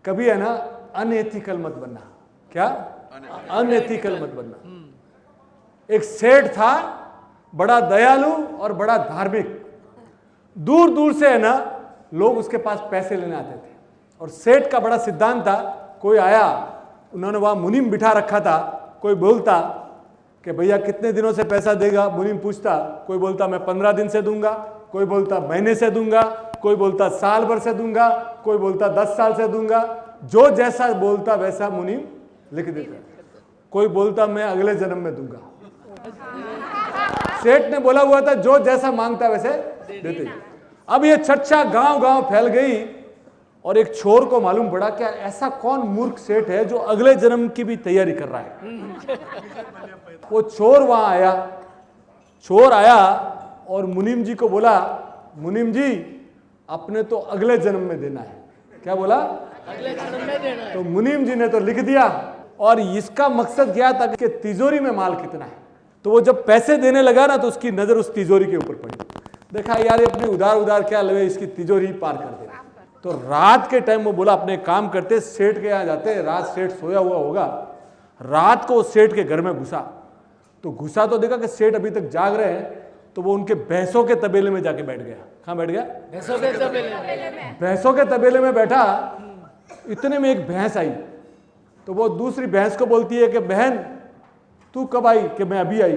कभी है ना अनएथिकल मत बनना। क्या? अनएथिकल मत बनना। एक सेठ था, बड़ा दयालु और बड़ा धार्मिक। दूर दूर से है ना लोग उसके पास पैसे लेने आते थे। और सेठ का बड़ा सिद्धांत था, कोई आया, उन्होंने वहां मुनीम बिठा रखा था, कोई बोलता कि भैया कितने दिनों से पैसा देगा, मुनीम पूछता, कोई बोलता मैं 15 दिन से दूंगा, कोई बोलता महीने से दूंगा, कोई बोलता साल भर से दूंगा, कोई बोलता 10 साल से दूंगा। जो जैसा बोलता वैसा मुनीम लिख देता। कोई बोलता मैं अगले जन्म में दूंगा। सेठ ने बोला हुआ था जो जैसा मांगता वैसे देते। अब ये चर्चा गांव गांव फैल गई और एक चोर को मालूम पड़ा कि ऐसा कौन मूर्ख सेठ है जो अगले जन्म की भी तैयारी कर रहा है। वो चोर वहां आया। चोर आया और मुनीम जी को बोला, मुनीम जी अपने तो अगले जन्म में देना है। क्या बोला? अगले जन्म में देना है। तो मुनीम जी ने तो लिख दिया। और इसका मकसद क्या था कि तिजोरी में माल कितना है। तो वो जब पैसे देने लगा ना तो उसकी नजर उस तिजोरी के ऊपर पड़ी। देखा यार ये अपनी उधार उधार क्या लगे, इसकी तिजोरी पार कर दे। तो रात के टाइम वो बोला अपने काम करते, सेठ के यहाँ जाते, रात सेठ सोया हुआ होगा। रात को सेठ के घर में घुसा। तो घुसा तो देखा कि सेठ अभी तक जाग रहे हैं। तो वो उनके भैंसों के तबेले में जाके बैठ गया। कहाँ बैठ गया? भैंसों के तबेले में। भैंसों के तबेले में बैठा। इतने में एक भैंस आई। तो वो दूसरी भैंस को बोलती है कि बहन तू कब आई? कि मैं अभी आई।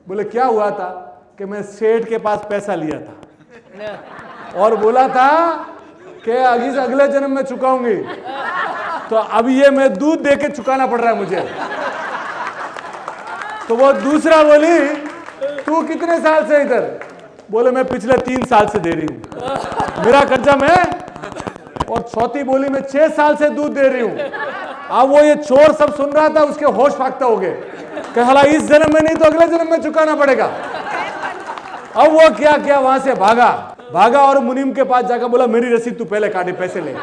बोले क्या हुआ था? कि मैं सेठ के पास पैसा लिया था और बोला था कि अगले जन्म में चुकाऊंगी। तो अब ये मैं दूध दे के चुकाना पड़ रहा है मुझे। तो वो दूसरा बोली तू कितने साल से इधर? बोले मैं पिछले 3 साल से दे रही हूं, मेरा कर्जा मैं। और चौथी बोली मैं 6 साल से दूध दे रही हूं। अब वो ये चोर सब सुन रहा था, उसके होश फाख्ता हो गए कि हला इस जन्म में नहीं तो अगले जन्म में चुकाना पड़ेगा। अब वो क्या क्या वहां से भागा और मुनीम के पास जाकर बोला मेरी रसीद तू पहले काटे, पैसे ले।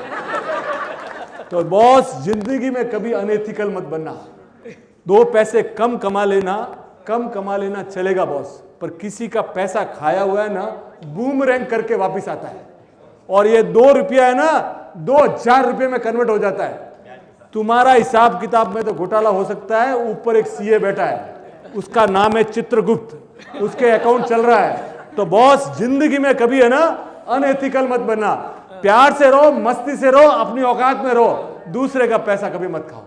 तो बॉस जिंदगी में कभी अनएथिकल मत बनना। 2 पैसे कम कमा लेना चलेगा बॉस, पर किसी का पैसा खाया हुआ है ना बूमरैंग करके वापिस आता है। और ये 2 रुपया है ना 2000 रुपये में कन्वर्ट हो जाता है। तुम्हारा हिसाब किताब में तो घोटाला हो सकता है। ऊपर एक सीए बैठा है, उसका नाम है चित्रगुप्त, उसके अकाउंट चल रहा है। तो बॉस जिंदगी में कभी है ना अनएथिकल मत बनना। प्यार से रहो, मस्ती से रहो, अपनी औकात में रहो, दूसरे का पैसा कभी मत खाओ।